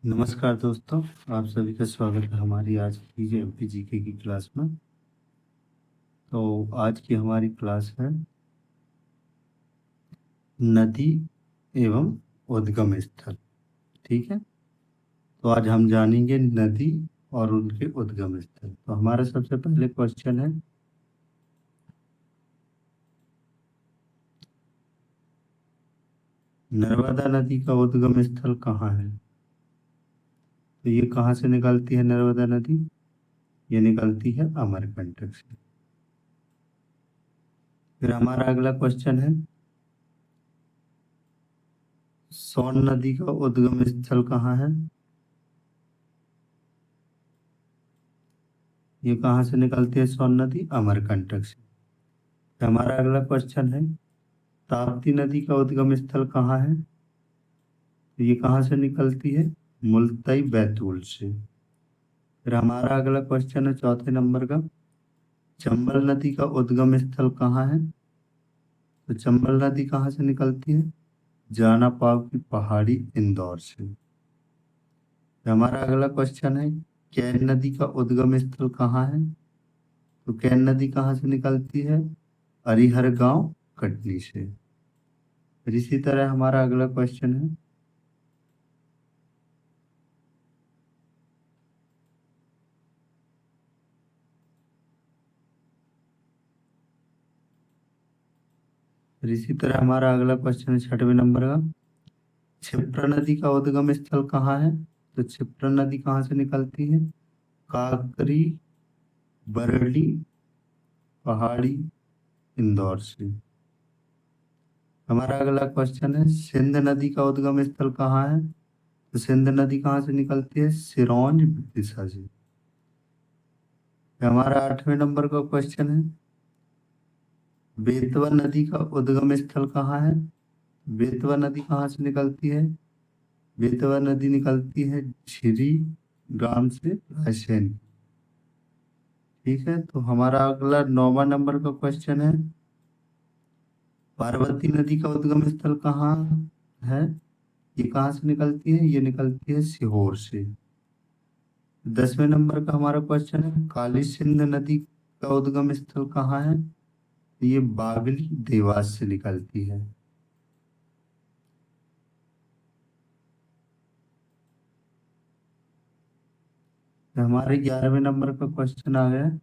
नमस्कार दोस्तों, आप सभी का स्वागत है हमारी आज की एमपी जीके की क्लास में। तो आज की हमारी क्लास है नदी एवं उद्गम स्थल। ठीक है, तो आज हम जानेंगे नदी और उनके उद्गम स्थल। तो हमारा सबसे पहले क्वेश्चन है, नर्मदा नदी का उद्गम स्थल कहाँ है? तो ये कहाँ से निकलती है नर्मदा नदी? ये निकलती है अमरकंटक से। फिर हमारा अगला क्वेश्चन है, सोन नदी का उद्गम स्थल कहाँ है? ये कहाँ से निकलती है सोन नदी? अमरकंटक से। फिर हमारा अगला क्वेश्चन है, ताप्ती नदी का उद्गम स्थल कहाँ है? तो ये कहाँ से निकलती है? मुल्ताई बैतूल से। फिर हमारा अगला क्वेश्चन है चौथे नंबर का, चंबल नदी का उद्गम स्थल कहाँ है? तो चंबल नदी कहाँ से निकलती है? जाना पाव की पहाड़ी, इंदौर से। फिर हमारा अगला क्वेश्चन है, कैन नदी का उद्गम स्थल कहाँ है? तो कैन नदी कहाँ से निकलती है? हरिहर गांव, कटनी से। फिर इसी तरह हमारा अगला क्वेश्चन है, फिर इसी तरह हमारा अगला क्वेश्चन है छठवें नंबर का, क्षिप्रा नदी का उद्गम स्थल कहाँ है? तो क्षिप्रा नदी कहाँ से निकलती है? काकरी, बरड़ी, पहाड़ी, इंदौर से। हमारा अगला क्वेश्चन है, सिंध नदी का उद्गम स्थल कहाँ है? तो सिंध नदी कहाँ से निकलती है? सिरोंज, विदिशा से। हमारा आठवें नंबर का क्वेश्चन है, बेतवा नदी का उद्गम स्थल कहाँ है? बेतवा नदी कहाँ से निकलती है? बेतवा नदी निकलती है झिरी ग्राम से, रायसेन। ठीक है, तो हमारा अगला नौवां नंबर का क्वेश्चन है, पार्वती नदी का उद्गम स्थल कहाँ है? ये कहाँ से निकलती है? ये निकलती है सीहोर से। 10वें नंबर का हमारा क्वेश्चन है, काली सिंध नदी का उद्गम स्थल कहाँ है? ये बागली, देवास से निकलती है। हमारे 11वें नंबर का क्वेश्चन आ गया,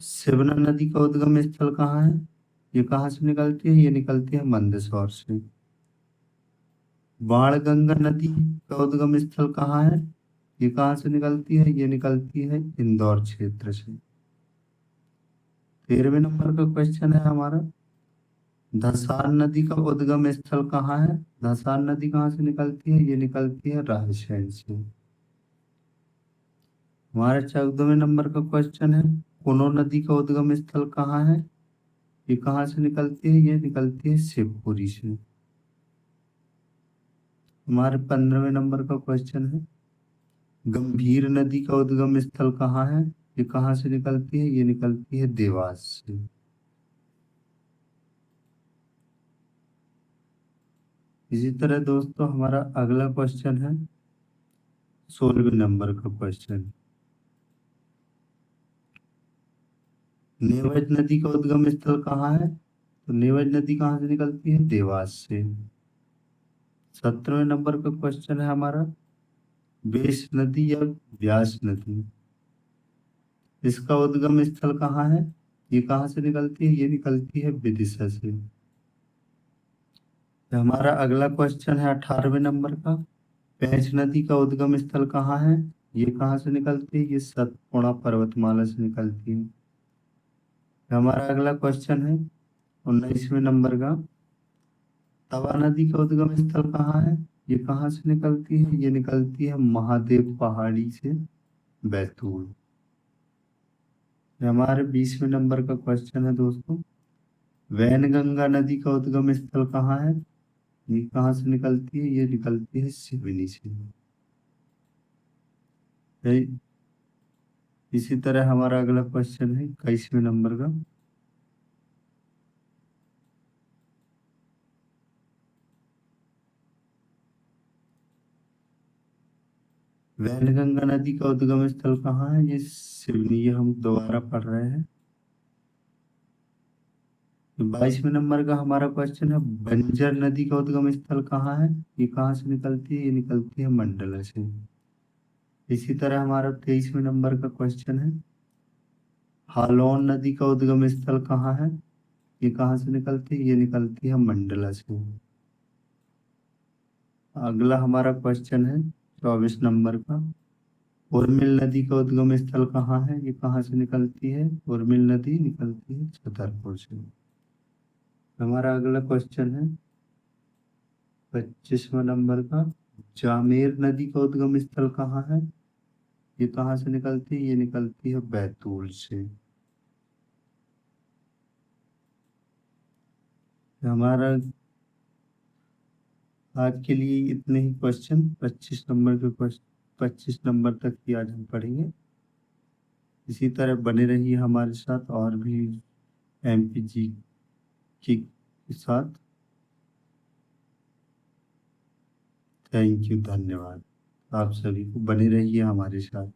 शिवना नदी का उद्गम स्थल कहाँ है? ये कहाँ से निकलती है? ये निकलती है मंदसौर से। बाणगंगा नदी का उद्गम स्थल कहाँ है? ये कहाँ से निकलती है? ये निकलती है इंदौर क्षेत्र से। 13वें नंबर का क्वेश्चन है हमारा, धसान नदी का उद्गम स्थल कहाँ है? धसान नदी कहाँ से निकलती है? ये निकलती है रायसेन से। हमारे 14वें नंबर का क्वेश्चन है, कोनो नदी का उद्गम स्थल कहाँ है? ये कहाँ से निकलती है? ये निकलती है शिवपुरी से। हमारे 15वें नंबर का क्वेश्चन है, गंभीर नदी का उद्गम स्थल कहाँ है? ये कहाँ से निकलती है? ये निकलती है देवास से। इसी तरह दोस्तों हमारा अगला क्वेश्चन है 16वें नंबर का क्वेश्चन, नेवज नदी का उद्गम स्थल कहाँ है? तो नेवज नदी कहाँ से निकलती है? देवास से। 17वें नंबर का क्वेश्चन है हमारा, बेस नदी या व्यास नदी, इसका उद्गम स्थल कहाँ है? ये कहाँ से निकलती है? ये निकलती है विदिशा से। तो हमारा अगला क्वेश्चन है 18वें नंबर का, पेंच नदी का उद्गम स्थल कहाँ है? ये कहाँ से निकलती है? ये सतपुड़ा पर्वतमाला से निकलती है। तो हमारा अगला क्वेश्चन है 19वें नंबर का, तवा नदी का उद्गम स्थल कहाँ है? ये कहाँ से निकलती है? ये निकलती है महादेव पहाड़ी से, बैतूल। हमारे 20वें नंबर का क्वेश्चन है दोस्तों, वैनगंगा नदी का उद्गम स्थल कहाँ है? ये कहाँ से निकलती है? ये निकलती है सिवनी से। है- इसी तरह हमारा अगला क्वेश्चन है 21वें नंबर का, वैनगंगा नदी का उद्गम स्थल कहाँ है? ये सिवनी, ये हम दोबारा पढ़ रहे हैं। 22वें नंबर का हमारा क्वेश्चन है, बंजर नदी का उद्गम स्थल कहाँ है? ये कहाँ से निकलती है? ये निकलती है मंडला से। इसी तरह हमारा 23वें नंबर का क्वेश्चन है, हालोन नदी का उद्गम स्थल कहाँ है? ये कहाँ से निकलती है? ये निकलती है मंडला से। अगला हमारा क्वेश्चन है 24 नंबर का, उर्मिल नदी का उद्गम स्थल कहाँ है? ये कहाँ से निकलती है? उर्मिल नदी निकलती है छतरपुर से। हमारा अगला क्वेश्चन है 25वां नंबर का, जामेर नदी का उद्गम स्थल कहाँ है? ये कहाँ से निकलती है? ये निकलती है बैतूल से। हमारा आज के लिए इतने ही क्वेश्चन, 25 नंबर के क्वेश्चन 25 नंबर तक ही आज हम पढ़ेंगे। इसी तरह बने रहिए हमारे साथ और भी एमपीजी के साथ। थैंक यू, धन्यवाद। आप सभी को बने रहिए हमारे साथ।